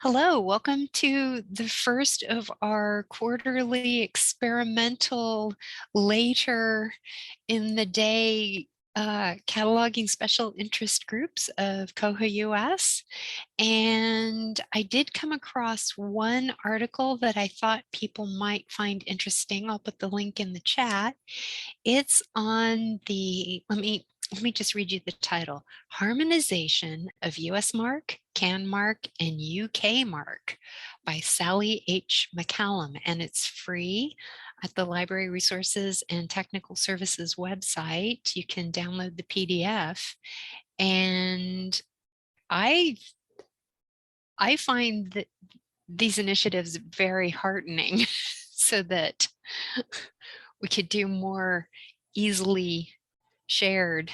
Hello, welcome to the first of our quarterly experimental later in the day cataloging special interest groups of Koha-US. And I did come across one article that I thought people might find interesting. I'll put the link in the chat. It's on the, let me just read you the title: Harmonization of USMARC, CanMarc, and UKMarc by Sally H. McCallum. And it's free at the Library Resources and Technical Services website. You can download the PDF. And I find that these initiatives very heartening so that we could do more easily shared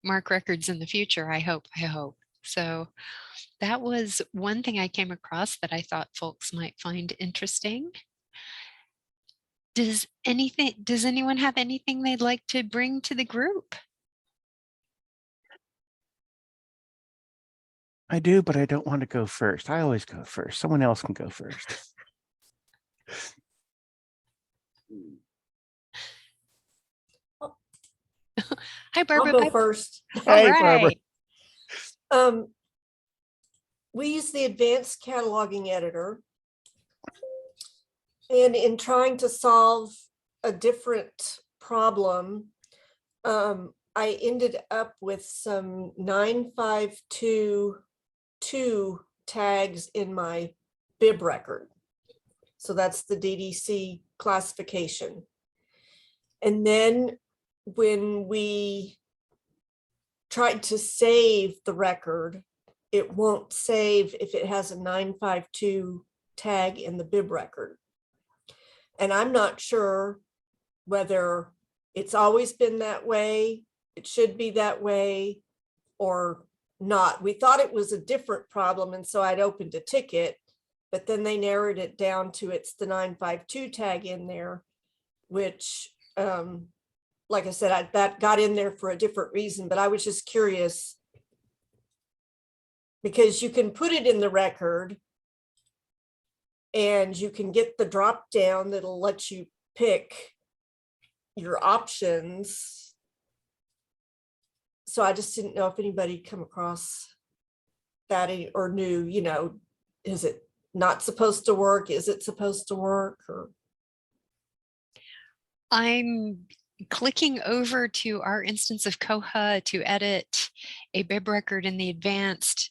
MARC records in the future. I hope. So that was one thing I came across that I thought folks might find interesting. Does anyone have anything they'd like to bring to the group? I do, but I don't want to go first. I always go first. Someone else can go first. Hi, Barbara. I'll go first. Hey, Barbara. We use the advanced cataloging editor. And in trying to solve a different problem, I ended up with some 9522 tags in my bib record. So that's the DDC classification. And then when we tried to save the record, it won't save if it has a 952 tag in the bib record. And I'm not sure whether it's always been that way, it should be that way, or not. We thought it was a different problem, and so I'd opened a ticket, but then they narrowed it down to it's the 952 tag in there, which like I said, that got in there for a different reason, but I was just curious because you can put it in the record and you can get the drop down that'll let you pick your options. So I just didn't know if anybody come across that or knew, is it not supposed to work? Is it supposed to work? Or I'm clicking over to our instance of Koha to edit a bib record in the advanced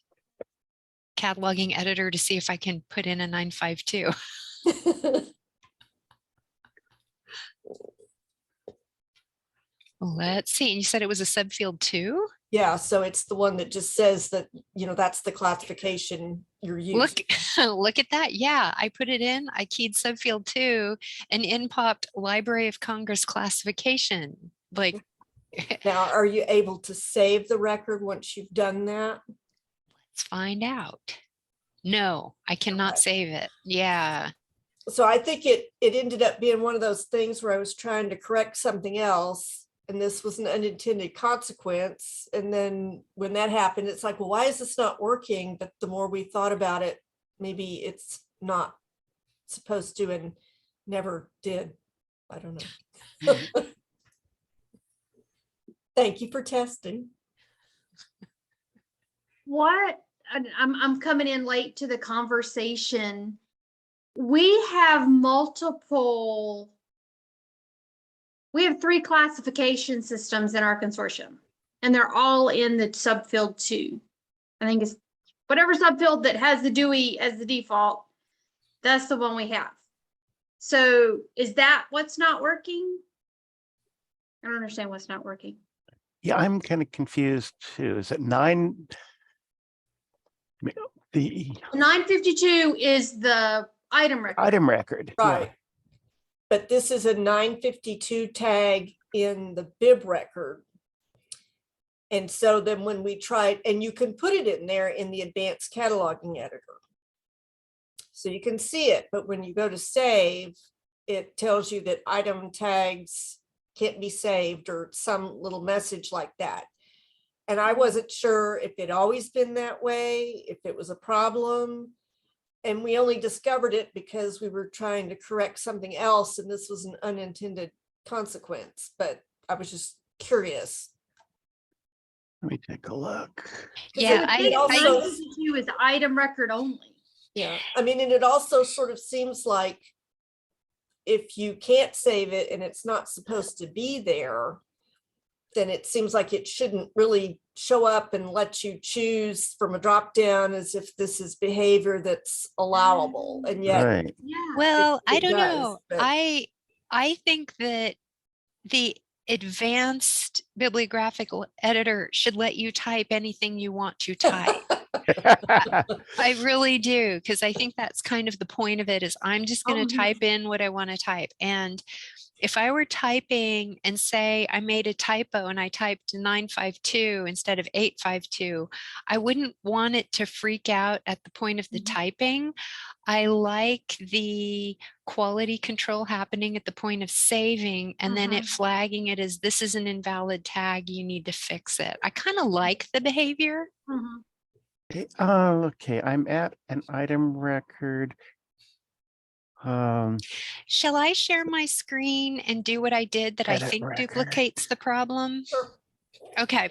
cataloging editor to see if I can put in a 952. Let's see. And you said it was a subfield 2? Yeah, so it's the one that just says that, that's the classification you're using. Look at that. Yeah, I put it in, I keyed subfield 2 and in popped Library of Congress classification. Like, now, are you able to save the record once you've done that? let's find out. No, I cannot Okay. save it. Yeah. So I think it ended up being one of those things where I was trying to correct something else, and this was an unintended consequence. And then when that happened, it's like, well, why is this not working? But the more we thought about it, maybe it's not supposed to and never did. I don't know. Thank you for testing. What I'm coming in late to the conversation. We have we have 3 classification systems in our consortium, and they're all in the subfield 2. I think it's whatever subfield that has the Dewey as the default, that's the one we have. So is that what's not working? I don't understand what's not working. Yeah, I'm kind of confused too. Is it 9? The 952 is the item record. item record. Right. Yeah. But this is a 952 tag in the bib record. And so then when we tried, and you can put it in there in the advanced cataloging editor. So you can see it, but when you go to save, it tells you that item tags can't be saved or some little message like that. And I wasn't sure if it always been that way, if it was a problem. And we only discovered it because we were trying to correct something else, and this was an unintended consequence, but I was just curious. Let me take a look. 'Cause Yeah, it I also- 952 is item record only. Yeah, I mean, and it also sort of seems like if you can't save it and it's not supposed to be there, then it seems like it shouldn't really show up and let you choose from a drop down as if this is behavior that's allowable. And yet, Right. Yeah. well, I it don't does, know. but- I think that the advanced bibliographical editor should let you type anything you want to type. I really do, because I think that's kind of the point of it is I'm just going Oh, to yeah. type in what I want to type. And if I were typing and say I made a typo and I typed 952 instead of 852, I wouldn't want it to freak out at the point of the Mhm. typing. I like the quality control happening at the point of saving and then it flagging it as this is an invalid tag, you need to fix it. I kind of like the behavior. Mhm. Okay, I'm at an item record. Shall I share my screen and do what I did that I Edit think record. duplicates the problem? Sure. Okay.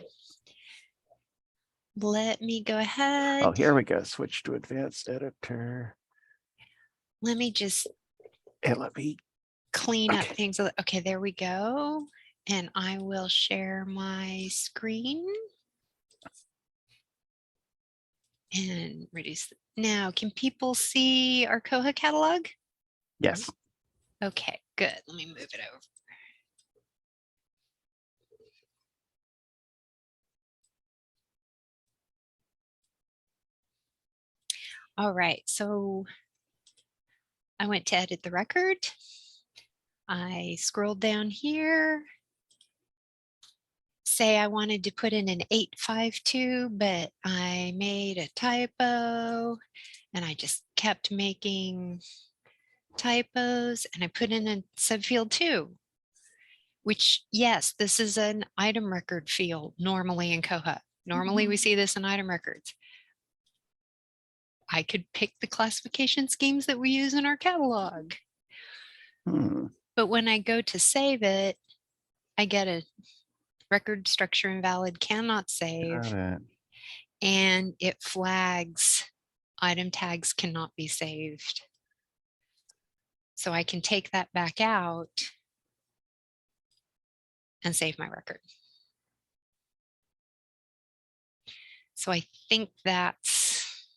Let me go Oh, ahead. here we go. Switch to advanced editor. Let me just And let me, clean up Okay. things. Okay, there we go. And I will share my screen. And reduce. Now, can people see our Koha catalog? yes. Okay, good. Let me move it over. All right, so I went to edit the record. I scrolled down here. Say I wanted to put in an 852, but I made a typo and I just kept making typos and I put in a subfield 2, which, yes, this is an item record field normally in Koha. Normally we see this in item records. I could pick the classification schemes that we use in our catalog. But when I go to save it, I get a record structure invalid, cannot save, Got it. and it flags item tags cannot be saved. So I can take that back out and save my record. So I think that's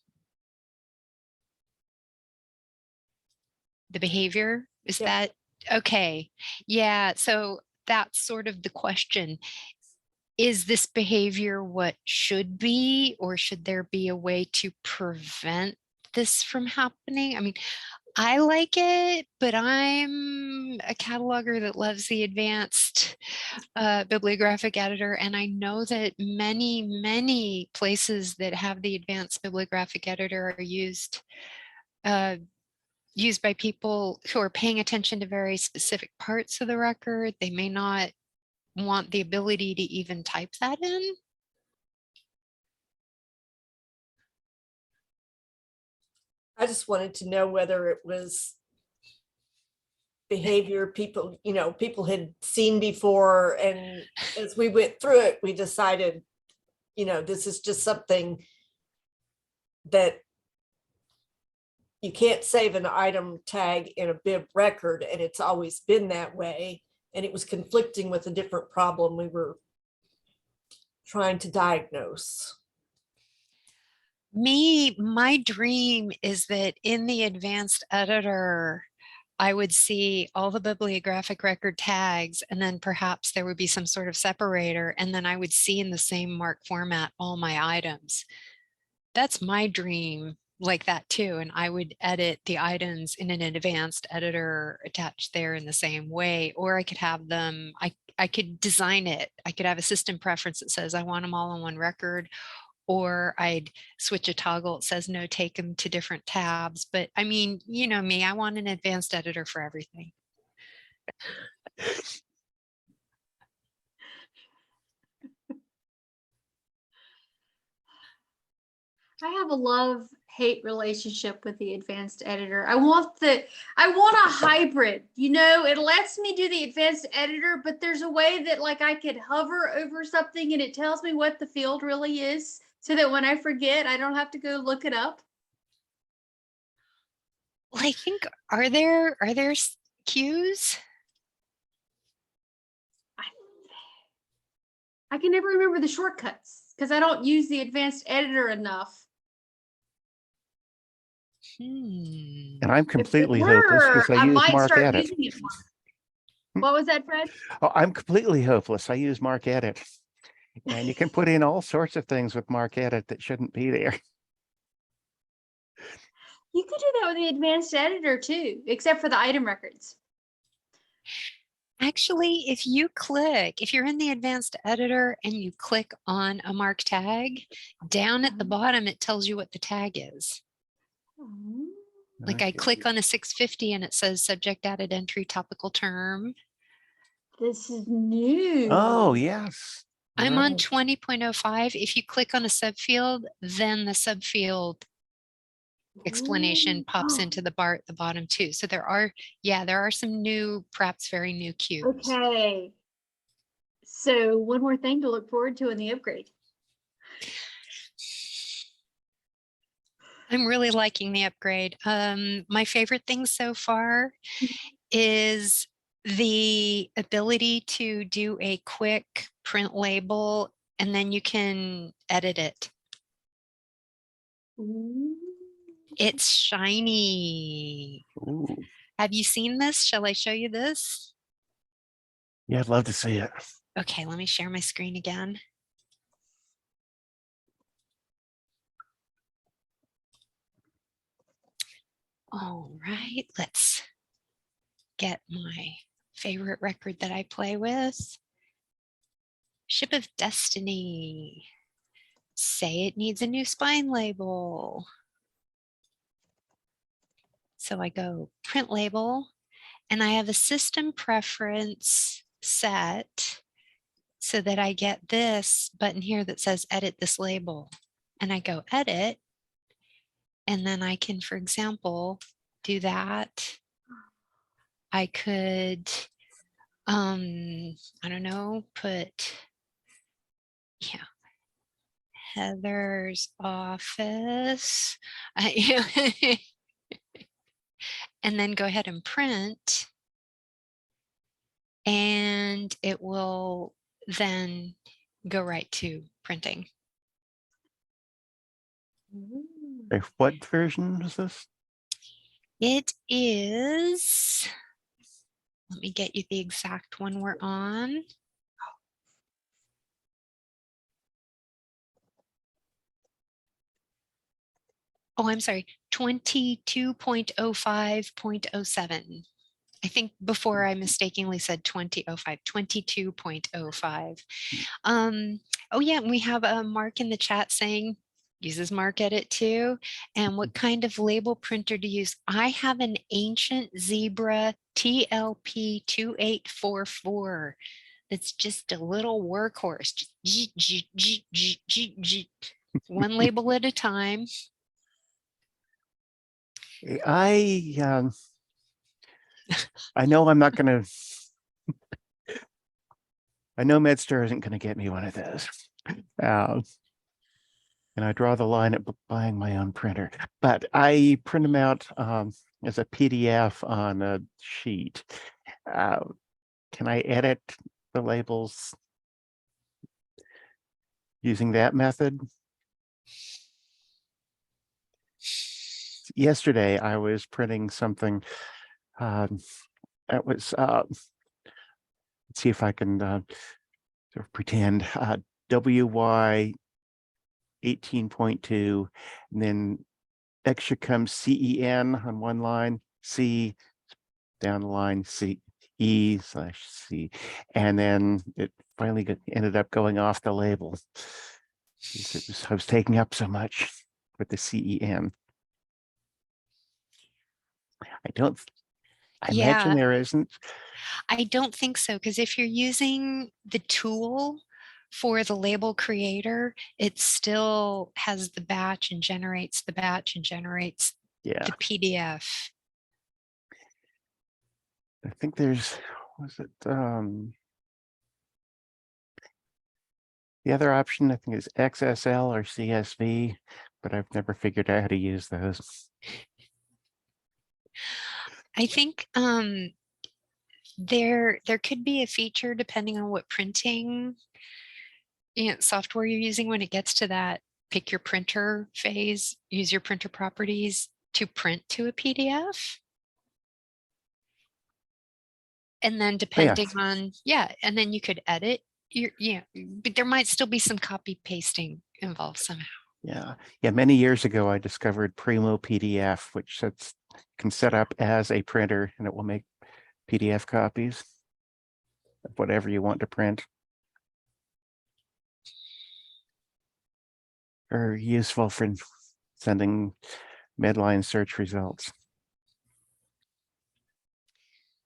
the behavior. Is Yeah. that okay? Yeah, so that's sort of the question. Is this behavior what should be, or should there be a way to prevent this from happening? I mean, I like it, but I'm a cataloger that loves the advanced bibliographic editor. And I know that many places that have the advanced bibliographic editor are used by people who are paying attention to very specific parts of the record. They may not want the ability to even type that in. I just wanted to know whether it was behavior people, people had seen before. And as we went through it, we decided, this is just something that you can't save an item tag in a bib record, and it's always been that way. And it was conflicting with a different problem we were trying to diagnose. My dream is that in the advanced editor, I would see all the bibliographic record tags, and then perhaps there would be some sort of separator, and then I would see in the same marc format all my items. That's my dream, like that too. And I would edit the items in an advanced editor attached there in the same way, or I could have them, I could design it. I could have a system preference that says I want them all on one record, or I'd switch a toggle that says no, take them to different tabs. But I mean, you know me, I want an advanced editor for everything. I have a love-hate relationship with the advanced editor. I want a hybrid, you know, it lets me do the advanced editor, but there's a way that like I could hover over something and it tells me what the field really is so that when I forget, I don't have to go look it up. Well, I think, are there cues? I can never remember the shortcuts because I don't use the advanced editor enough. Hmm. And I'm If completely it hopeless were, because I I use might marc start edit. using it more. What was that, Fred? Oh, I'm completely hopeless. I use marc edit. And you can put in all sorts of things with marc edit that shouldn't be there. You could do that with the advanced editor too, except for the item records. Actually, if you're in the advanced editor and you click on a marc tag, down at the bottom, it tells you what the tag is. Like I Okay. click on a 650 and it says subject added entry topical term. This is new. Oh, yes. I'm on Right. 20.05. If you click on a subfield, then the subfield explanation pops into the bar at the bottom too. So there are some new, perhaps very new cues. Okay. So one more thing to look forward to in the upgrade. I'm really liking the upgrade. My favorite thing so far is the ability to do a quick print label and then you can edit it. Ooh. It's shiny. Ooh. Have you seen this? Shall I show you this? Yeah, I'd love to see it. Okay, let me share my screen again. All right, let's get my favorite record that I play with. Ship of Destiny. Say it needs a new spine label. So I go print label and I have a system preference set so that I get this button here that says edit this label. And I go edit. And then I can, for example, do that. I could, I don't know, put, yeah, Heather's office. And then go ahead and print. And it will then go right to printing. Okay, what version is this? It is, let me get you the exact one we're on. Oh, I'm sorry, 22.05.07. I think before I mistakenly said 2005, 22.05. Oh yeah, we have a Mark in the chat saying uses marc edit too. And what kind of label printer to use? I have an ancient Zebra TLP 2844. That's just a little workhorse. Just one label at a time. I know I'm not going to. I know MedStar isn't going to get me one of those. And I draw the line at buying my own printer, but I print them out as a PDF on a sheet. Can I edit the labels using that method? Yesterday, I was printing something that was, let's see if I can sort of pretend, WY 18.2, and then extra comes CEN on one line, C down the line, CE/C, and then it finally ended up going off the label. I was taking up so much with the CEN. I imagine there isn't. I don't think so, because if you're using the tool for the label creator, it still has the batch and generates the batch and generates Yeah, the PDF. I think there's, was it, the other option I think is XSL or CSV, but I've never figured out how to use those. I think there could be a feature depending on what printing software you're using when it gets to that pick your printer phase, use your printer properties to print to a PDF. And then depending on, and then you could edit but there might still be some copy pasting involved somehow. Yeah. Many years ago, I discovered Primo PDF, which can set up as a printer, and it will make PDF copies of whatever you want to print. Or useful for sending Medline search results.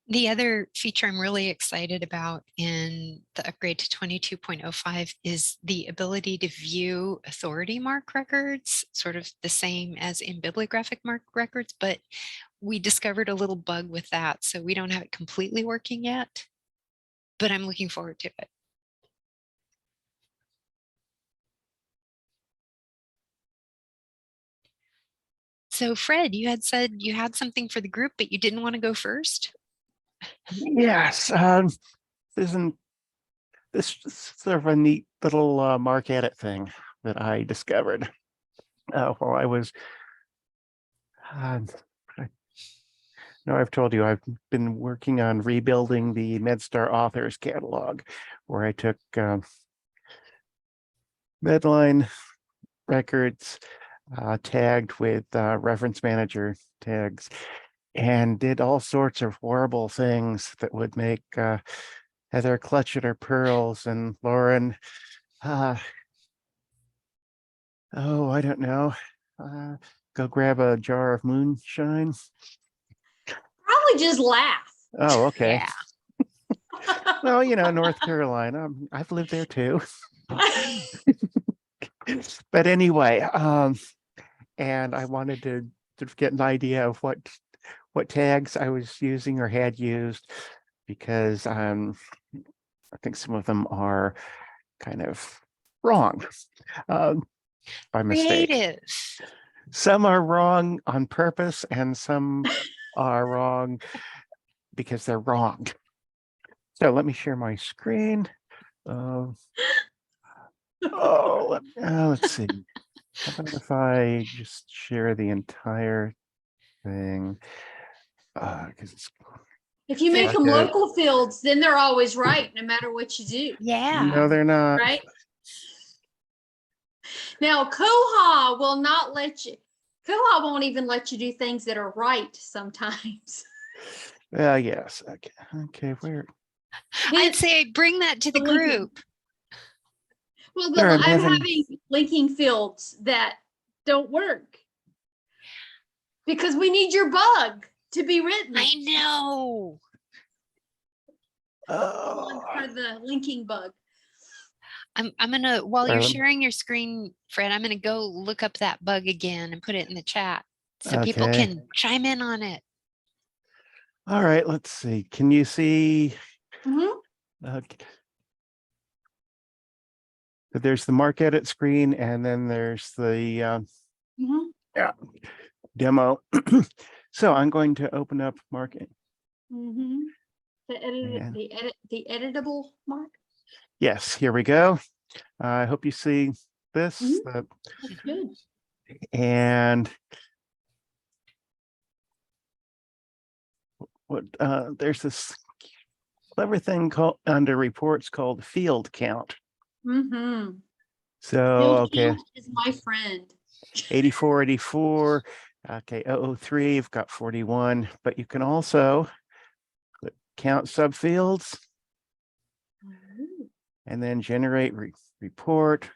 The other feature I'm really excited about in the upgrade to 22.05 is the ability to view authority mark records, sort of the same as in bibliographic mark records, but we discovered a little bug with that, so we don't have it completely working yet, but I'm looking forward to it. So Fred, you had said you had something for the group, but you didn't want to go first? Yes, this is sort of a neat little marc edit thing that I discovered while I was. No, I've told you I've been working on rebuilding the MedStar authors catalog, where I took Medline records tagged with reference manager tags, and did all sorts of horrible things that would make Heather clutch at her pearls and Lauren, oh, I don't know, go grab a jar of moonshine. Probably just laugh. Oh, okay. Yeah. Well, North Carolina, I've lived there too. But anyway, and I wanted to get an idea of what tags I was using or had used, because I think some of them are kind of wrong by mistake. Creative. Some are wrong on purpose, and some are wrong because they're wrong. So let me share my screen. Let's see. How about if I just share the entire thing? Because it's If you make them Okay. local fields, then they're always right, no matter what you do, Yeah. no, they're not. right? Now, Koha will not let you, Koha won't even let you do things that are right sometimes. Yes. Okay. Where? I'd say bring that to the The linking. group. Well, Sure, I'm having- having linking fields that don't work because we need your bug to be written. I know. For the linking bug. I'm gonna, while you're Darlene. sharing your screen, Fred, I'm gonna go look up that bug again and put it in the chat so people Okay. can chime in on it. All right. Let's see. Can you see? Mhm. Okay. There's the marc edit screen, and then there's the Mhm. demo. So I'm going to open up marc. Mhm. The Yeah. the editable marc. Yes, here we go. I hope you see this. Mhm. That's good. And there's this clever thing called under reports called field count. Mm-hmm. So okay, Is my friend. 84, 84. Okay, 003. You've got 41, but you can also count subfields and then generate report.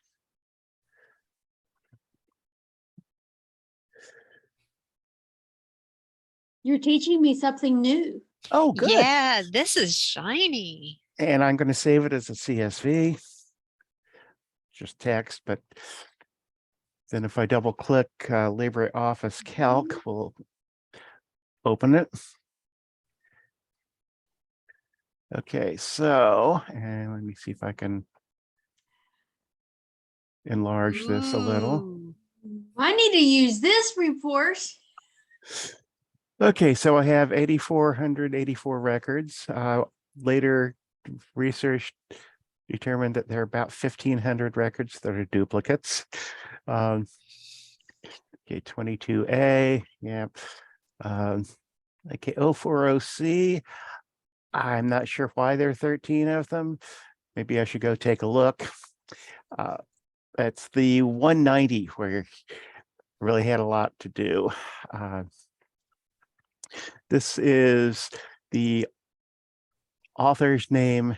You're teaching me something new. Oh, good. Yeah, this is shiny. And I'm going to save it as a CSV. just text, but then if I double click LibreOffice Calc, we'll open it. Okay, so, and let me see if I can enlarge this a little. Ooh. I need to use this report. Okay, so I have 8,484 records. Later research determined that there are about 1,500 records that are duplicates. Okay, 22A, yeah. Okay, 040C. I'm not sure why there are 13 of them. Maybe I should go take a look. That's the 190 where really had a lot to do. This is the author's name,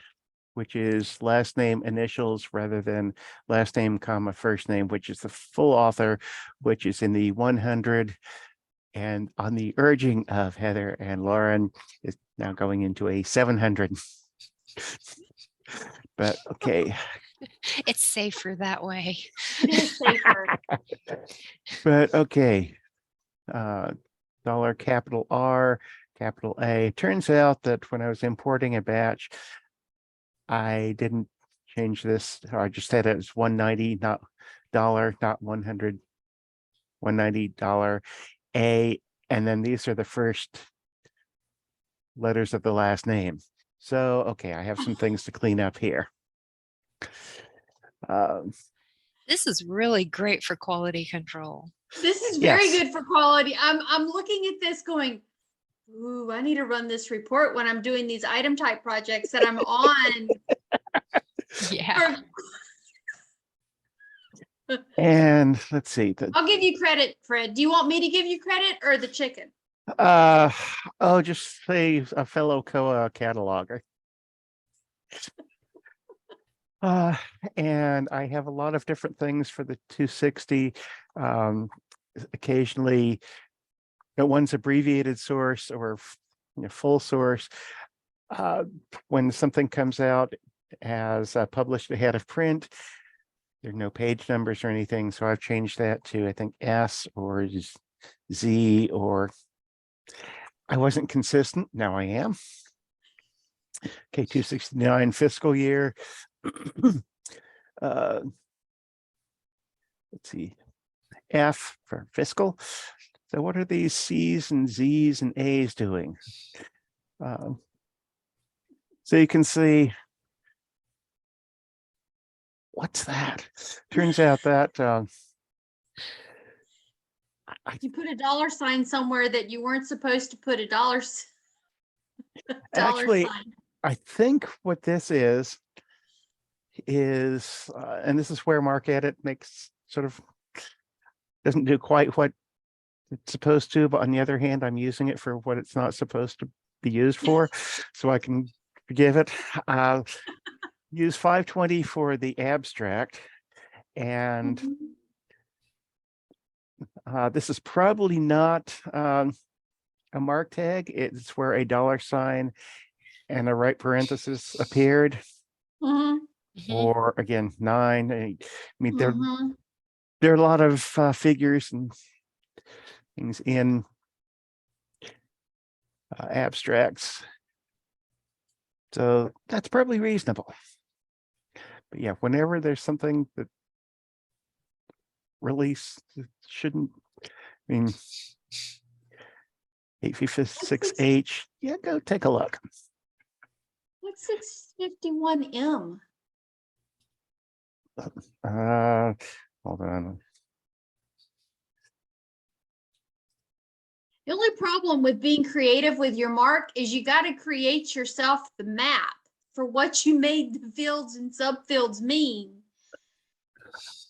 which is last name initials rather than last name, comma, first name, which is the full author, which is in the 100. And on the urging of Heather and Lauren, is now going into a 700. But okay. It's safer that way. It is safer. But okay. Dollar capital R, capital A. Turns out that when I was importing a batch, I didn't change this. I just had it as 190, not dollar, not 100, $190 A. And then these are the first letters of the last name. So, okay, I have some things to clean up here. This is really great for quality control. This is very Yes. good for quality. I'm looking at this going, ooh, I need to run this report when I'm doing these item type projects that I'm on. Yeah. And let's see. I'll give you credit, Fred. Do you want me to give you credit or the chicken? Oh, just say a fellow Koha cataloger. And I have a lot of different things for the 260. Occasionally, one's abbreviated source or full source. When something comes out as published ahead of print, there are no page numbers or anything, so I've changed that to I think S or Z, or I wasn't consistent. Now I am. Okay, 269 fiscal year. Let's see, F for fiscal. So what are these C's and Z's and A's doing? So you can see, what's that? Turns out that You put a dollar sign somewhere that you weren't supposed to put a dollar actually, sign. I think what this is, and this is where marcedit makes sort of, doesn't do quite what it's supposed to, but on the other hand, I'm using it for what it's not supposed to be used for, so I can forgive it. Use 520 for the abstract, and this is probably not a marc tag. It's where a dollar sign and a right parenthesis appeared, or again 9. I mean, there are a lot of figures and things in abstracts, so that's probably reasonable. But yeah, whenever there's something that really shouldn't, I mean, 856H, yeah, go take a look. What's 651M? Hold on. The only problem with being creative with your marc is you got to create yourself the map for what you made the fields and subfields mean.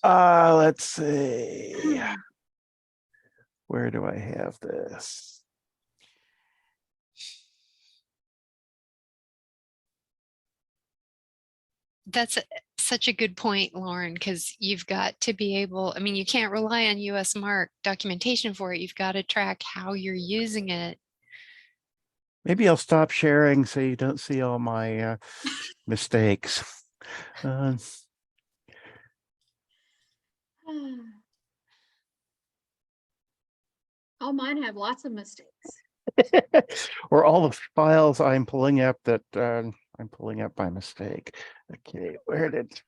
Let's see. Where do I have this? That's such a good point, Lauren, because you've got to be able, I mean, you can't rely on USMARC documentation for it. You've got to track how you're using it. Maybe I'll stop sharing so you don't see all my mistakes. Oh, mine have lots of mistakes. Or all the files I'm pulling up that I'm pulling up by mistake. Okay, where did?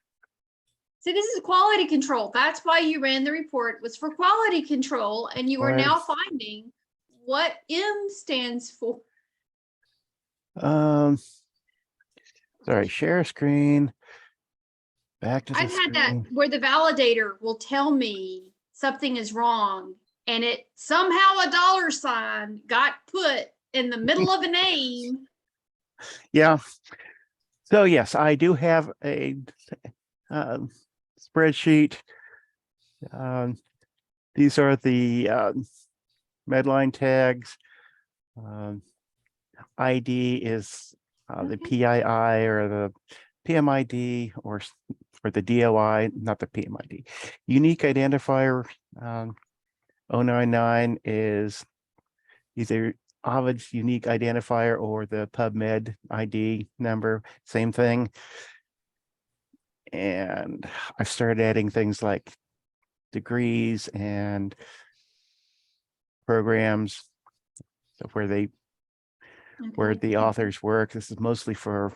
See, this is quality control. That's why you ran the report, was for quality control, and you are now finding what M stands for. Sorry, share screen. Back to the I've had that screen. where the validator will tell me something is wrong, and it somehow a $sign got put in the middle of a name. Yeah. So yes, I do have a spreadsheet. These are the Medline tags. ID is the PII or the PMID or the DOI, not the PMID. Unique identifier 099 is either Ovid's unique identifier or the PubMed ID number, same thing. And I started adding things like degrees and programs of where the authors work. This is mostly to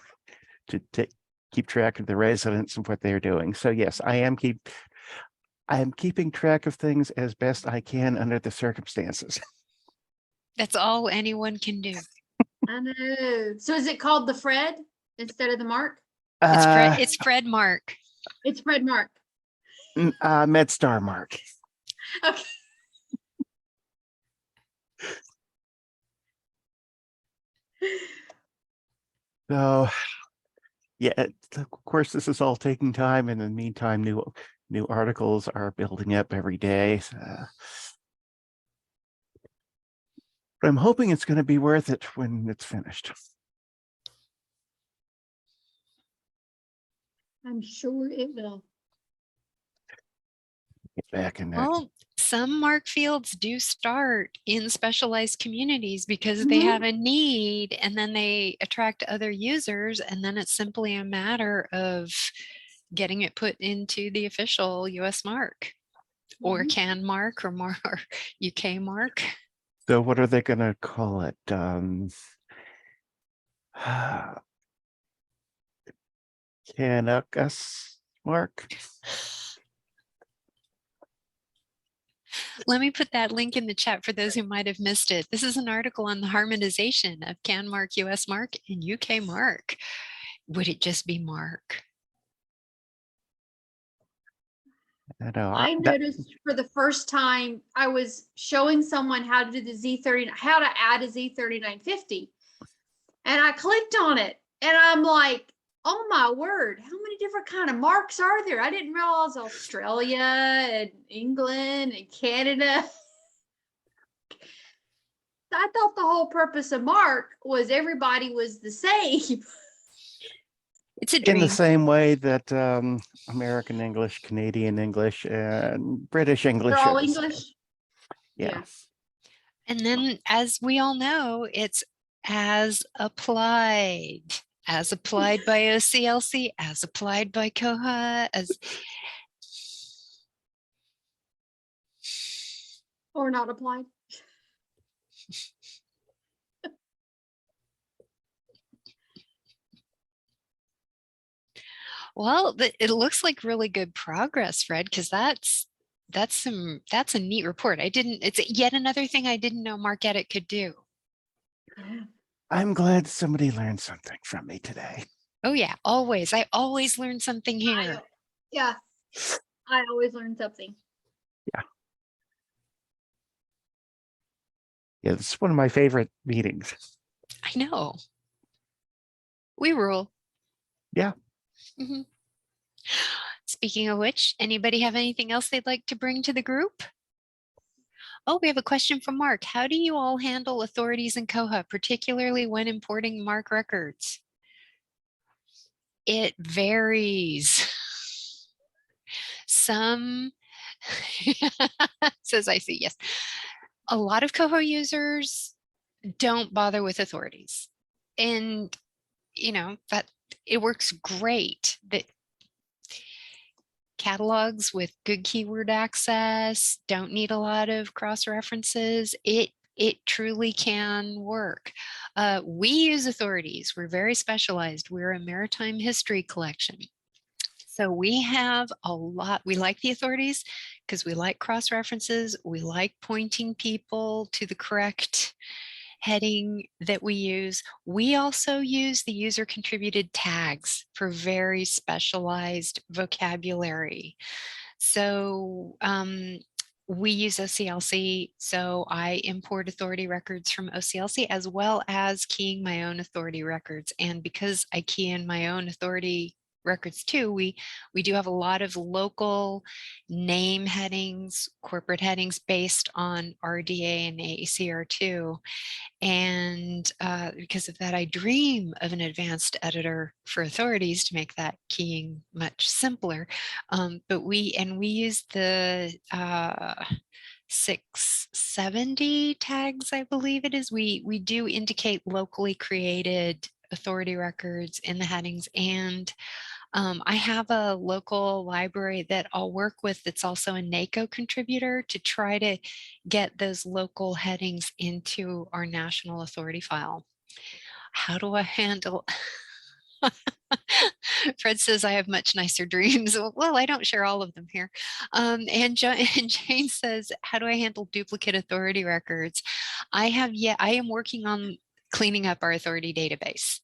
keep track of the residents and what they're doing. So yes, I am keeping track of things as best I can under the circumstances. That's all anyone can do. I know. So is it called the Fred instead of the Mark? It's Fred Mark. It's Fred Mark. MedStar Mark. Okay. So yeah, of course, this is all taking time. In the meantime, new articles are building up every day. But I'm hoping it's going to be worth it when it's finished. I'm sure it will. Get back in that. Well, some mark fields do start in specialized communities because they have a need, and then they attract other users, and then it's simply a matter of getting it put into the official USMARC or CanMarc or UK Mark. So what are they going to call it? Koha-US Mark. Let me put that link in the chat for those who might have missed it. This is an article on the harmonization of CanMarc, USMARC, and UK Mark. Would it just be Mark? I noticed for the first time, I was showing someone how to do the Z39, how to add a Z3950. And I clicked on it and I'm like, oh my word, how many different kind of marks are there? I didn't realize Australia and England and Canada. I thought the whole purpose of Mark was everybody was the same. It's a dream. In the same way that American English, Canadian English, and British English. They're all English. Yeah. And then, as we all know, it's as applied by OCLC, as applied by Koha, or not applied. Well, it looks like really good progress, Fred, because that's a neat report. It's yet another thing I didn't know marcedit could do. I'm glad somebody learned something from me today. Oh yeah, always. I always learn something here. Yeah, I always learn something. Yeah. Yeah, it's one of my favorite meetings. I know. We rule. Yeah. Mm-hmm. Speaking of which, anybody have anything else they'd like to bring to the group? Oh, we have a question from Mark. How do you all handle authorities in Koha, particularly when importing MARC records? It varies. Some says I see, yes. A lot of Koha users don't bother with authorities. And that it works great. catalogs with good keyword access, don't need a lot of cross references, it truly can work. We use authorities. We're very specialized. We're a maritime history collection. So we have a lot. We like the authorities because we like cross references. We like pointing people to the correct heading that we use. We also use the user contributed tags for very specialized vocabulary. So we use OCLC, so I import authority records from OCLC as well as keying my own authority records. And because I key in my own authority records too, we do have a lot of local name headings, corporate headings based on RDA and ACR2. And because of that, I dream of an advanced editor for authorities to make that keying much simpler. But we use the 670 tags, I believe it is. We do indicate locally created authority records in the headings. And I have a local library that I'll work with that's also a NACO contributor to try to get those local headings into our national authority file. How do I handle? Fred says I have much nicer dreams. Well, I don't share all of them here. And Jane says, how do I handle duplicate authority records? I am working on cleaning up our authority database.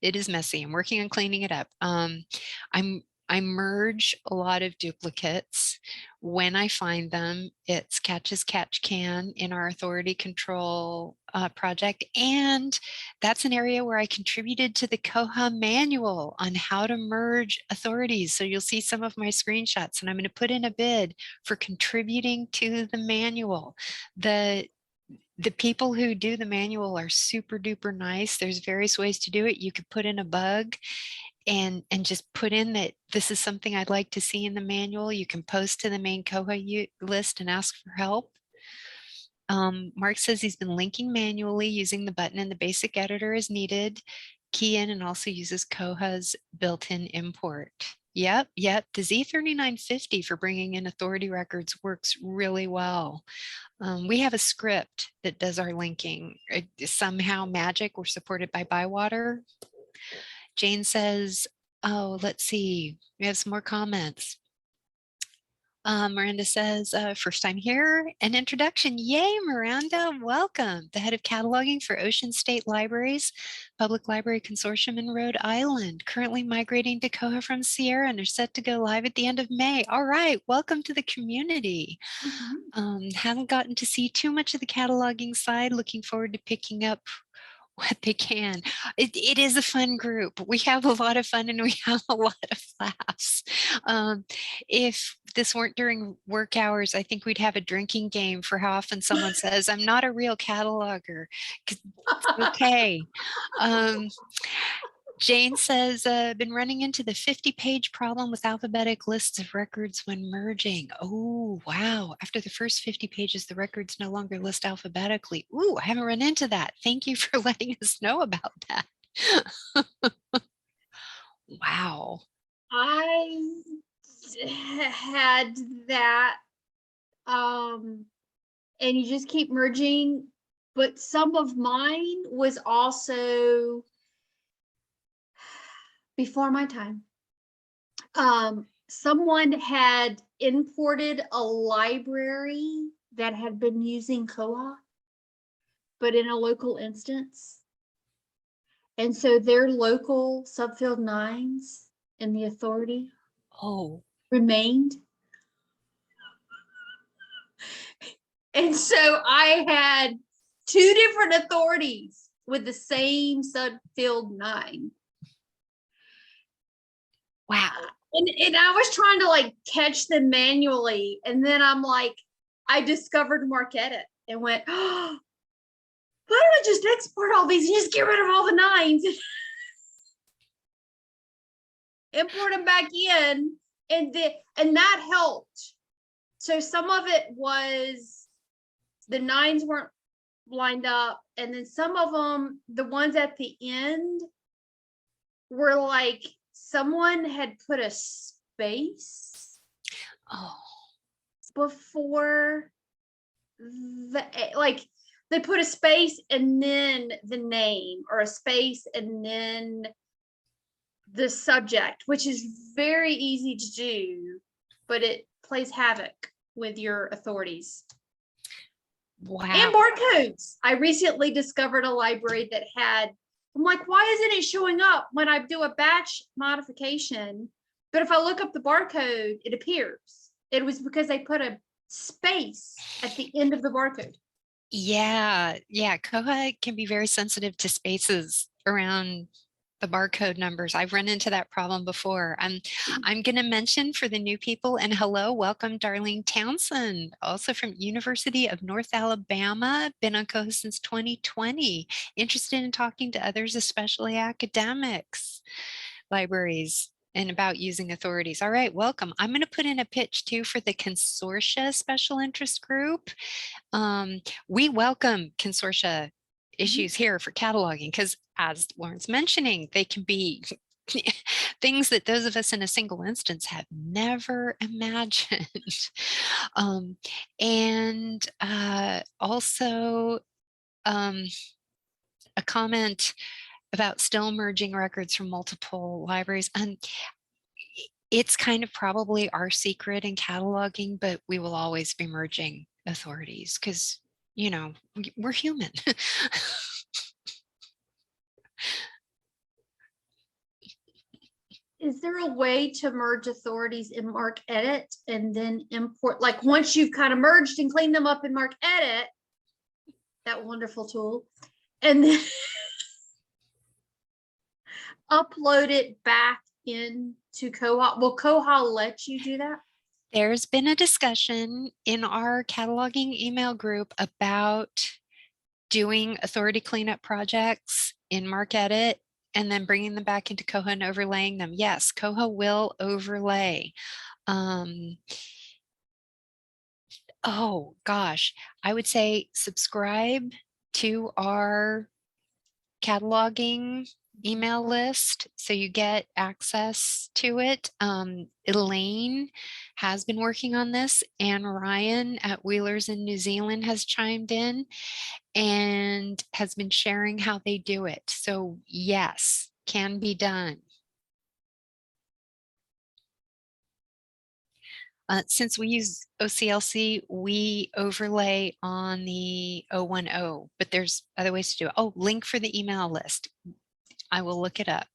It is messy. I'm working on cleaning it up. I merge a lot of duplicates when I find them. It's catch as catch can in our authority control project. And that's an area where I contributed to the Koha manual on how to merge authorities. So you'll see some of my screenshots, and I'm going to put in a bid for contributing to the manual. The people who do the manual are super duper nice. There's various ways to do it. You could put in a bug and just put in that this is something I'd like to see in the manual. You can post to the main Koha list and ask for help. Mark says he's been linking manually using the button in the basic editor as needed, key in, and also uses Koha's built-in import. Yep. The Z3950 for bringing in authority records works really well. We have a script that does our linking. Somehow magic, we're supported by Bywater. Jane says, oh, let's see. We have some more comments. Miranda says, first time here, an introduction. Yay, Miranda, welcome. The head of cataloging for Ocean State Libraries, Public Library Consortium in Rhode Island, currently migrating to Koha from Sierra and are set to go live at the end of May. All right, welcome to the community. Haven't gotten to see too much of the cataloging side. Looking forward to picking up what they can. It is a fun group. We have a lot of fun and we have a lot of laughs. If this weren't during work hours, I think we'd have a drinking game for how often someone says, I'm not a real cataloger. It's okay. Jane says, been running into the 50-page problem with alphabetic lists of records when merging. Oh, wow. After the first 50 pages, the records no longer list alphabetically. Ooh, I haven't run into that. Thank you for letting us know about that. Wow. I had that, and you just keep merging, but some of mine was also before my time. Someone had imported a library that had been using Koha, but in a local instance. And so their local subfield 9s in the authority remained. And so I had 2 different authorities with the same subfield 9. Wow. And I was trying to like catch them manually. And then I'm like, I discovered marcedit and went, oh, why don't I just export all these and just get rid of all the 9s? Import them back in. And that helped. So some of it was the 9s weren't lined up. And then some of them, the ones at the end were like, someone had put a space Oh, before like they put a space and then the name, or a space and then the subject, which is very easy to do, but it plays havoc with your authorities. wow. And barcodes. I recently discovered a library that had, I'm like, why isn't it showing up when I do a batch modification? But if I look up the barcode, it appears. It was because they put a space at the end of the barcode. Yeah, yeah. Koha can be very sensitive to spaces around the barcode numbers. I've run into that problem before. I'm going to mention for the new people, and hello, welcome Darlene Townsend, also from University of North Alabama, been on Koha since 2020, interested in talking to others, especially academics, libraries, and about using authorities. All right, welcome. I'm going to put in a pitch too for the Consortia Special Interest Group. We welcome consortia issues here for cataloging because, as Lauren's mentioning, they can be things that those of us in a single instance have never imagined. And also a comment about still merging records from multiple libraries. And it's kind of probably our secret in cataloging, but we will always be merging authorities because, you know, we're human. Is there a way to merge authorities in marcedit and then import, like once you've kind of merged and cleaned them up in marcedit, that wonderful tool, and then upload it back into Koha? Will Koha let you do that? There's been a discussion in our cataloging email group about doing authority cleanup projects in marcedit and then bringing them back into Koha and overlaying them. Yes, Koha will overlay. Oh gosh, I would say subscribe to our cataloging email list so you get access to it. Elaine has been working on this, and Ryan at Wheelers in New Zealand has chimed in and has been sharing how they do it. So yes, can be done. Since we use OCLC, we overlay on the 010, but there's other ways to do it. Oh, link for the email list. I will look it up.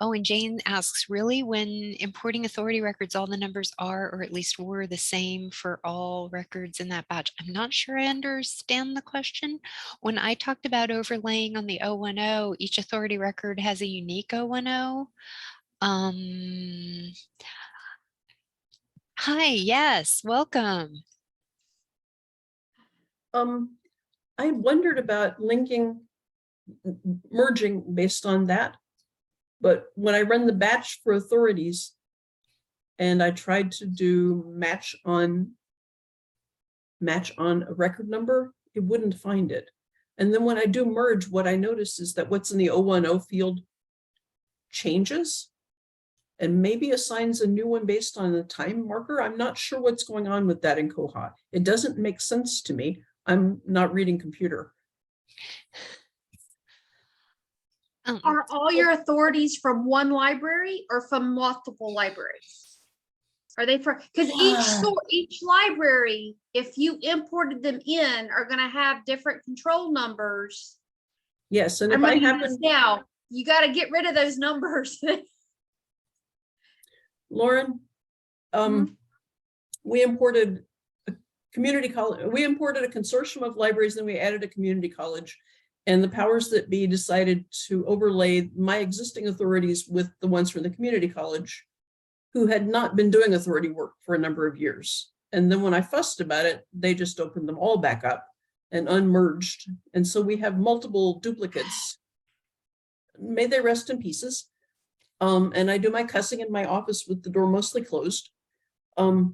Oh, and Jane asks, really, when importing authority records, all the numbers are, or at least were, the same for all records in that batch? I'm not sure I understand the question. When I talked about overlaying on the 010, each authority record has a unique 010. Hi, yes, welcome. I wondered about merging based on that. But when I run the batch for authorities and I tried to do match on a record number, it wouldn't find it. And then when I do merge, what I notice is that what's in the 010 field changes and maybe assigns a new one based on the time marker. I'm not sure what's going on with that in Koha. It doesn't make sense to me. I'm not reading computer. Are all your authorities from one library or from multiple libraries? Are they from, because each library, if you imported them in, are going to have different control numbers. Yes, and if I happen now, you got to get rid of those numbers. Lauren, we imported a community college. We imported a consortium of libraries, then we added a community college. And the powers that be decided to overlay my existing authorities with the ones from the community college who had not been doing authority work for a number of years. And then when I fussed about it, they just opened them all back up and unmerged. And so we have multiple duplicates. May they rest in pieces. And I do my cussing in my office with the door mostly closed. And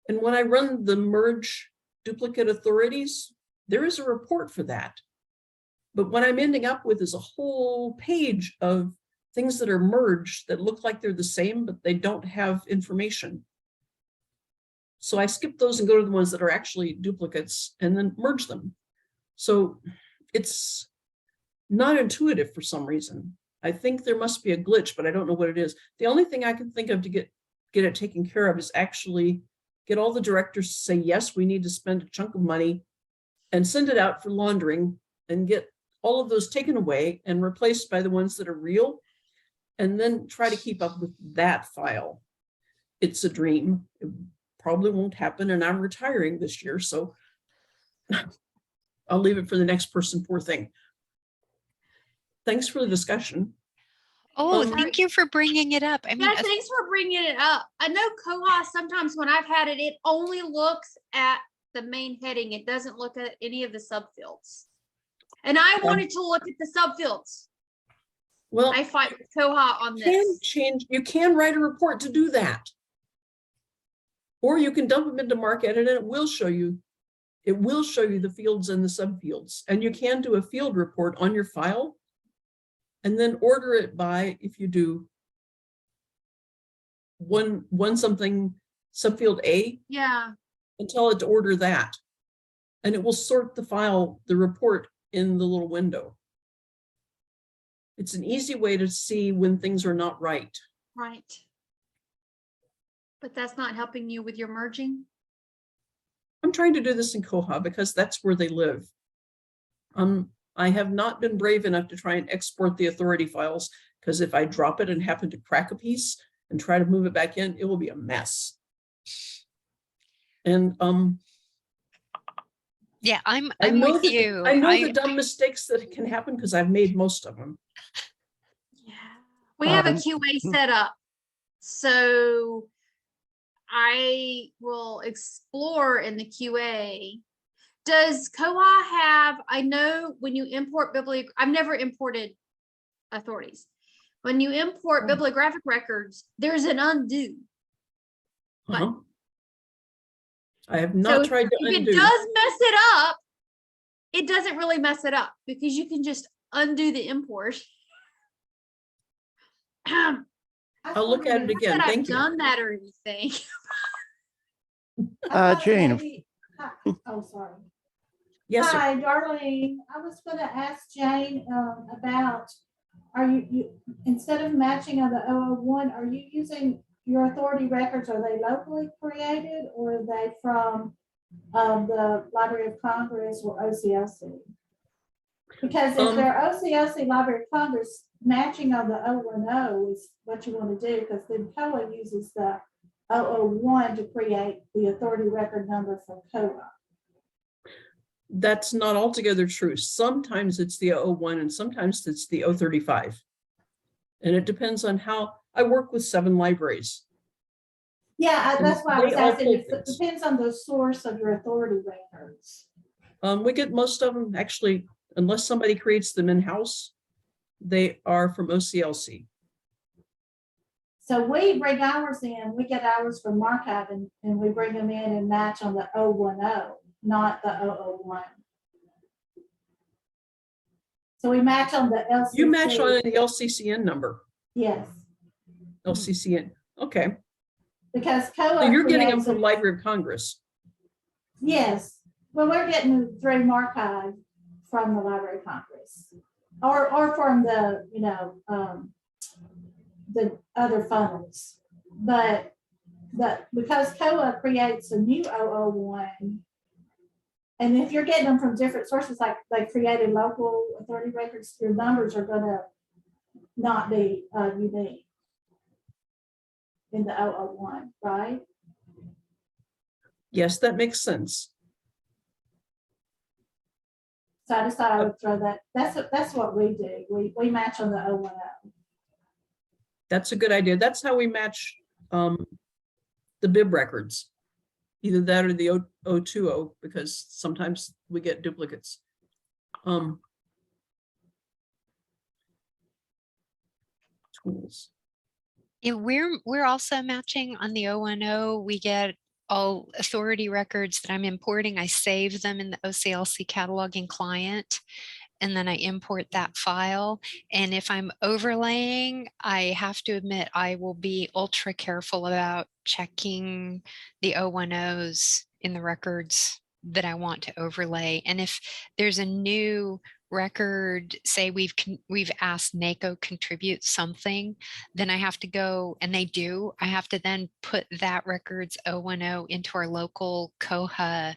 when I run the merge duplicate authorities, there is a report for that. But what I'm ending up with is a whole page of things that are merged that look like they're the same, but they don't have information. So I skip those and go to the ones that are actually duplicates and then merge them. So it's not intuitive for some reason. I think there must be a glitch, but I don't know what it is. The only thing I can think of to get it taken care of is actually get all the directors to say, yes, we need to spend a chunk of money and send it out for laundering and get all of those taken away and replaced by the ones that are real, and then try to keep up with that file. It's a dream. It probably won't happen, and I'm retiring this year, so I'll leave it for the next person, poor thing. Thanks for the discussion. Oh, thank you for bringing it up. I mean, Yeah, thanks for bringing it up. I know Koha, sometimes when I've had it, it only looks at the main heading. It doesn't look at any of the subfields. And I wanted to look at the subfields. Well, I fight with Koha on this. You can write a report to do that. Or you can dump them into MarcEdit and it will show you the fields and the subfields. And you can do a field report on your file and then order it by, if you do one something subfield A, Yeah. and tell it to order that. And it will sort the file, the report in the little window. It's an easy way to see when things are not right. Right. But that's not helping you with your merging? I'm trying to do this in Koha because that's where they live. I have not been brave enough to try and export the authority files, because if I drop it and happen to crack a piece and try to move it back in, it will be a mess. And yeah, I'm with with you. I know the dumb mistakes that can happen because I've made most of them. Yeah. We have a QA set up. So I will explore in the QA. Does Koha have, I know when you import I've never imported authorities. When you import bibliographic records, there's an undo. Uh-huh. I have not tried to if undo. it does mess it up, it doesn't really mess it up because you can just undo the import. I'll look at it again. Not that Thank I've you. done that or anything. Jane. Oh, sorry. Yes, sir. Hi, Darlene. I was going to ask Jane about, are you instead of matching on the 001, are you using your authority records? Are they locally created or are they from the Library of Congress or OCLC? Because if they're OCLC Library of Congress, matching on the 010 is what you want to do, because then Koha uses the 001 to create the authority record number for Koha. That's not altogether true. Sometimes it's the 001 and sometimes it's the 035. And it depends on how I work with 7 libraries. Yeah, that's why I was They all asking. pull It things. depends on the source of your authority records. We get most of them actually, unless somebody creates them in-house, they are from OCLC. So we bring ours in, we get ours from Archive and we bring them in and match on the 010, not the 001. So we match on the LCC. You match on the LCCN number. Yes, LCCN. Okay. because Koha. So you're getting them creates from a- Library of Congress. Yes, well, we're getting through Archive from the Library of Congress, or from the, the other funnels. But because Koha creates a new 001, and if you're getting them from different sources, like they created local authority records, your numbers are gonna not be unique in the 001, right? Yes, that makes sense. So I just thought I would throw that. That's what we do. We match on the 010. That's a good idea. That's how we match the bib records. Either that or the 020, because sometimes we get duplicates. Tools. Yeah, we're also matching on the 010. We get all authority records that I'm importing. I save them in the OCLC cataloging client. and then I import that file. And if I'm overlaying, I have to admit I will be ultra careful about checking the 010s in the records that I want to overlay. And if there's a new record, say we've asked NACO contribute something, then I have to go, and they do, I have to then put that record's 010 into our local Koha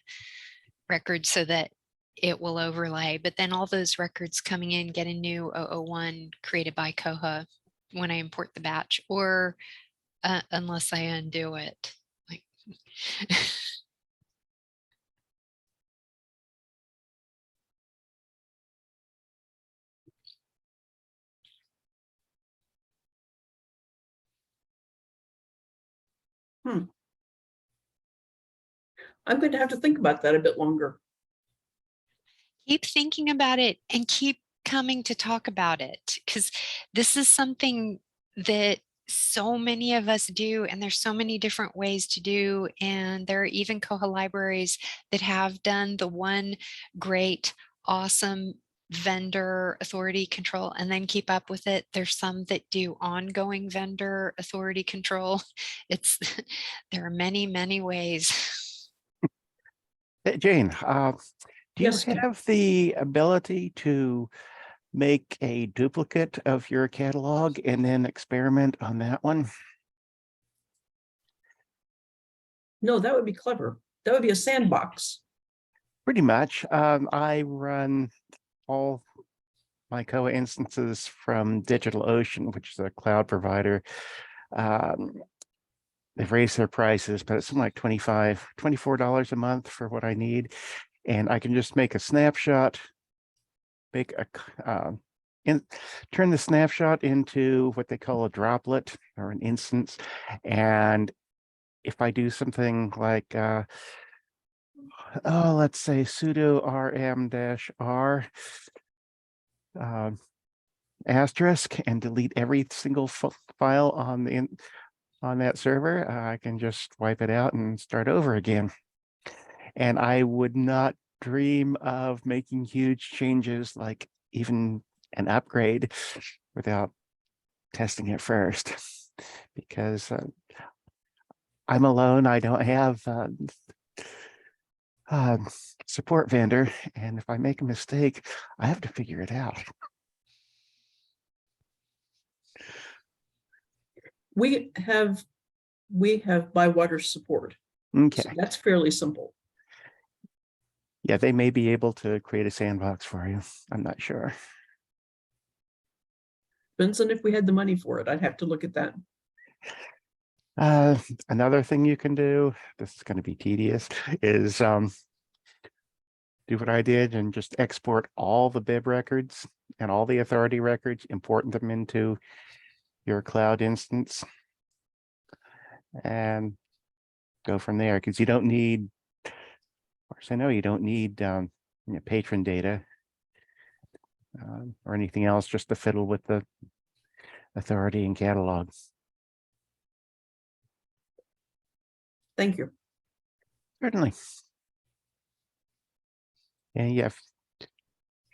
record so that it will overlay. But then all those records coming in get a new 001 created by Koha when I import the batch, or unless I undo it. Like I'm going to have to think about that a bit longer. keep thinking about it and keep coming to talk about it, because this is something that so many of us do, and there's so many different ways to do. And there are even Koha libraries that have done the one great, awesome vendor authority control and then keep up with it. There's some that do ongoing vendor authority control. It's there are many, many ways. Jane, do you Yes, Kim. have the ability to make a duplicate of your catalog and then experiment on that one? No, that would be clever. That would be a sandbox. Pretty much. I run all my Koha instances from DigitalOcean, which is a cloud provider. They've raised their prices, but it's something like $24 a month for what I need. And I can just make a snapshot, make a turn the snapshot into what they call a droplet or an instance. And if I do something like, let's say sudo rm-r asterisk and delete every single file on that server, I can just wipe it out and start over again. And I would not dream of making huge changes, like even an upgrade, without testing it first, because I'm alone. I don't have support vendor, and if I make a mistake, I have to figure it out. We have Bywater support. Okay. So that's fairly simple. Yeah, they may be able to create a sandbox for you. I'm not sure. Depends on if we had the money for it. I'd have to look at that. Another thing you can do, this is going to be tedious, is do what I did and just export all the bib records and all the authority records, import them into your cloud instance, and go from there, because you don't need, of course, I know you don't need patron data or anything else, just to fiddle with the authority and catalogs. Thank you. Certainly. And yeah, if you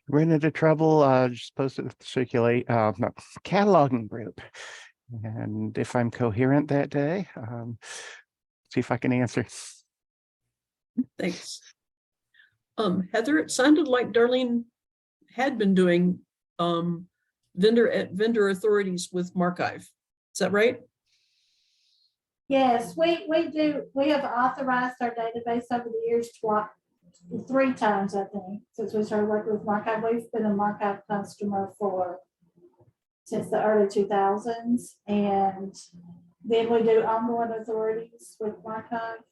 run into trouble, just post it to the cataloging group. And if I'm coherent that day, see if I can answer. Thanks. Heather, it sounded like Darlene had been doing vendor authorities with Marchive. Is that right? Yes, we do. We have authorized our database over the years three times, I think, since we started working with Marchive. We've been a Marchive customer since the early 2000s, and then we do ongoing authorities with Marchive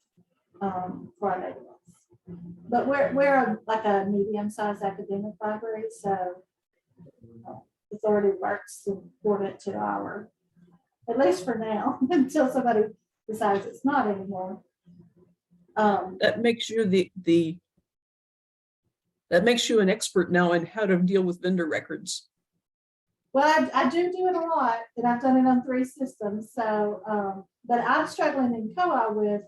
for our database. But we're like a medium-sized academic library, so authority works important to our, at least for now, until somebody decides it's not anymore. That makes you that makes you an expert now in how to deal with vendor records. Well, I do it a lot, and I've done it on 3 systems. So, but I'm struggling in Koha with,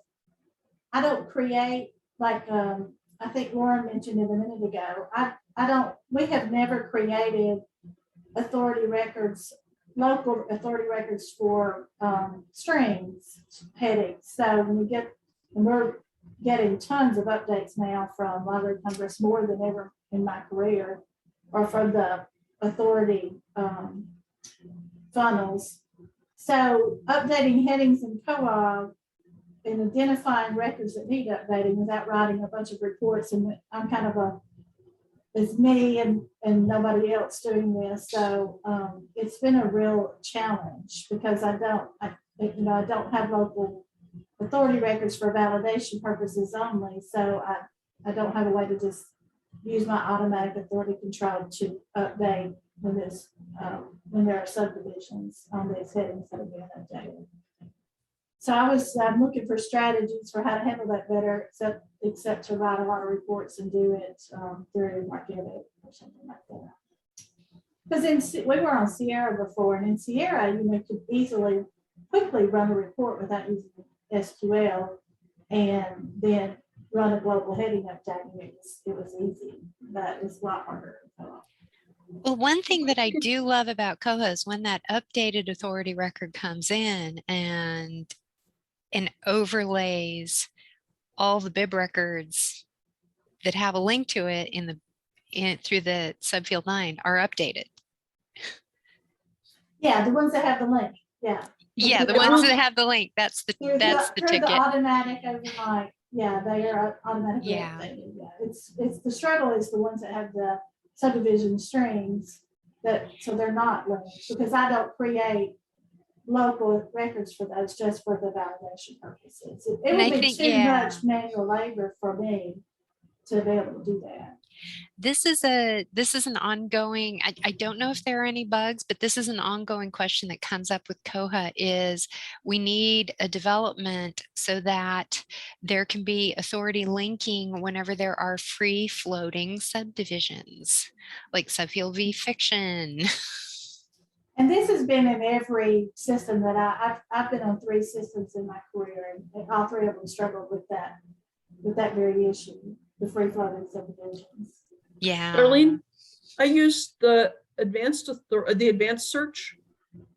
I don't create, like I think Laura mentioned it a minute ago. I we have never created authority records, local authority records for strings headings. So we're getting tons of updates now from Library of Congress, more than ever in my career, or from the authority funnels. So updating headings in Koha and identifying records that need updating without writing a bunch of reports, and I'm kind of it's me and nobody else doing this. So it's been a real challenge because I don't have local authority records for validation purposes only. So I don't have a way to just use my automatic authority control to update when there are subdivisions on these headings that are being updated. So I'm looking for strategies for how to handle that better, except to write a lot of reports and do it through marcedit or something like that. Because we were on Sierra before, and in Sierra, you could quickly run a report without using SQL, and then run a global heading update. It was easy, but it's a lot harder. Well, one thing that I do love about Koha is when that updated authority record comes in and overlays all the bib records that have a link to it through the subfield 9 are updated. Yeah, the ones that have the link. Yeah. Yeah, the ones that have the link. That's the ticket. The automatic overnight. Yeah, they are automatically updated. Yeah, it's the struggle is the ones that have the subdivision strings so they're not linked, because I don't create local records for those, just for the validation purposes. It would be too much manual labor for me to be able to do that. This is an ongoing, I don't know if there are any bugs, but this is an ongoing question that comes up with Koha is we need a development so that there can be authority linking whenever there are free floating subdivisions, like subfield V fiction. And this has been in every system that I've been on 3 systems in my career, and all 3 of them struggled with that very issue, the free floating subdivisions. Yeah. Darlene, I used the advanced search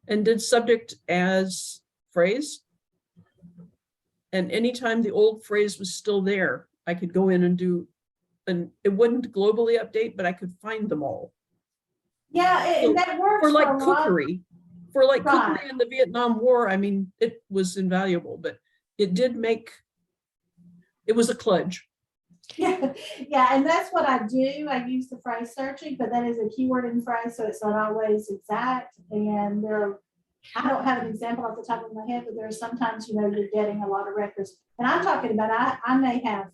and did subject as phrase. And anytime the old phrase was still there, I could go in and do, and it wouldn't globally update, but I could find them all. Yeah, and that works for like cookery. Cookery in the Vietnam War. I mean, it was invaluable, but it was a kludge. Yeah, and that's what I do. I use the phrase searching, but that is a keyword in phrase, so it's not always exact. And I don't have an example off the top of my head, but there are sometimes, you're getting a lot of records. And I'm talking about, I may have,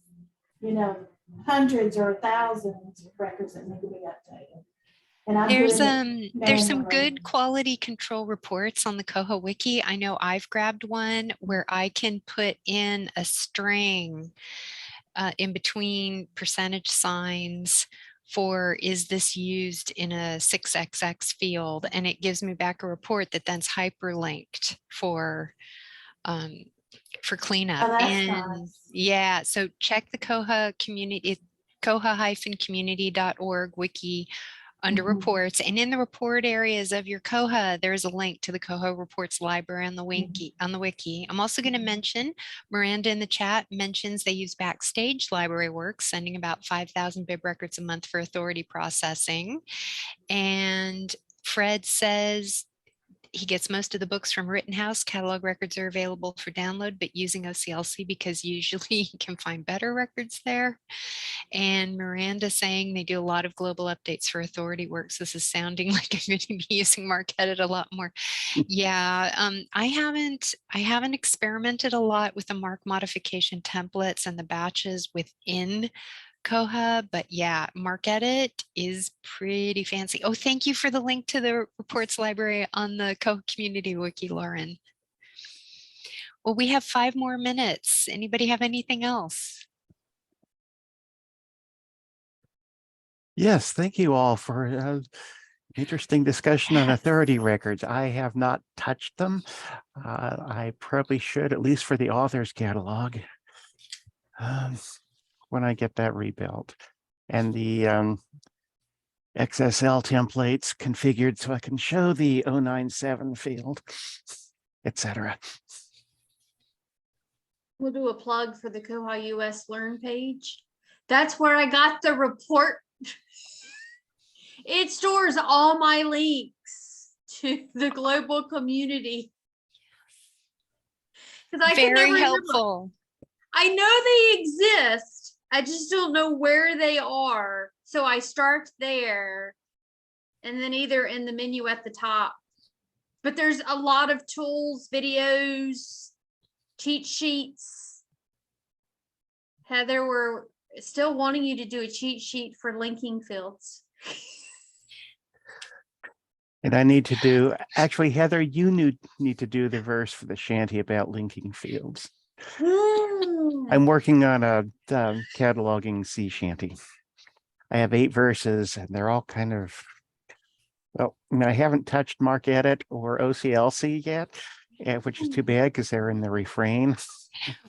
hundreds or thousands of records that need to be updated. And there's some good quality control reports on the Koha wiki. I know I've grabbed one where I can put in a string in between percentage signs for is this used in a 6xx field, and it gives me back a report that then's hyperlinked for cleanup. And nice. Yeah, so check the Koha community, koha-community.org wiki under reports, and in the report areas of your Koha, there's a link to the Koha reports library on the wiki. I'm also going to mention, Miranda in the chat mentions they use Backstage Library Works, sending about 5,000 bib records a month for authority processing. And Fred says he gets most of the books from Rittenhouse. Catalog records are available for download, but using OCLC because usually you can find better records there. And Miranda saying they do a lot of global updates for authority works. This is sounding like I'm going to be using marcedit a lot more. Yeah, I haven't experimented a lot with the marc modification templates and the batches within Koha, but yeah, marcedit is pretty fancy. Oh, thank you for the link to the reports library on the Koha community wiki, Lauren. Well, we have 5 more minutes. Anybody have anything else? Yes, thank you all for interesting discussion on authority records. I have not touched them. I probably should, at least for the author's catalog, when I get that rebuilt. And the XSL templates configured so I can show the 097 field, etc. We'll do a plug for the Koha-US Learn page. That's where I got the report. It stores all my links to the global community. Because I can never Very remember. helpful. I know they exist. I just don't know where they are. So I start there and then either in the menu at the top. But there's a lot of tools, videos, cheat sheets. Heather, we're still wanting you to do a cheat sheet for linking fields. And I need to do, actually, Heather, you need to do the verse for the shanty about linking fields. I'm working on a cataloging sea shanty. I have 8 verses and they're all kind of, well, I mean, I haven't touched marcedit or OCLC yet, which is too bad because they're in the refrain.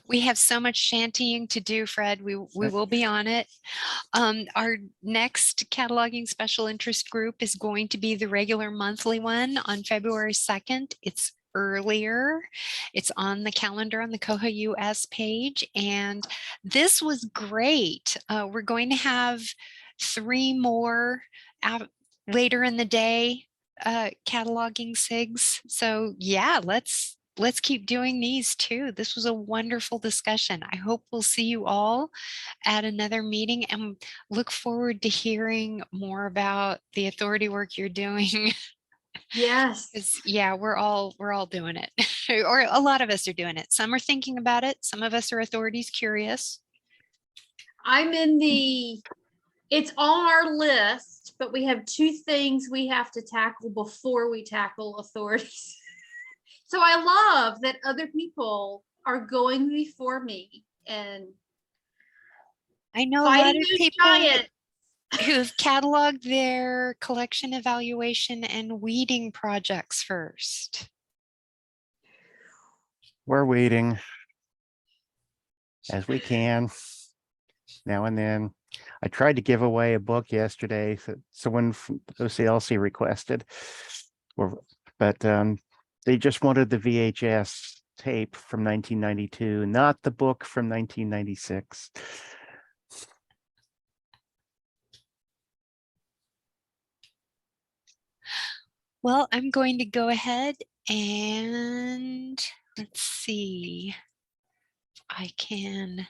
We have so much shantying to do, Fred. We will be on it. Our next cataloging special interest group is going to be the regular monthly one on February 2nd. It's earlier. It's on the calendar on the Koha-US page. And this was great. We're going to have 3 more out later in the day cataloging SIGs. So yeah, let's keep doing these too. This was a wonderful discussion. I hope we'll see you all at another meeting and look forward to hearing more about the authority work you're doing. Yes. Yeah, we're all doing it. Or a lot of us are doing it. Some are thinking about it. Some of us are authorities curious. I'm in the, it's on our list, but we have 2 things we have to tackle before we tackle authorities. So I love that other people are going before me and I know a lot fighting of those people giants. who've cataloged their collection evaluation and weeding projects first. We're waiting as we can now and then. I tried to give away a book yesterday that someone from OCLC requested, but they just wanted the VHS tape from 1992, not the book from 1996. Well, I'm going to go ahead and let's see if I can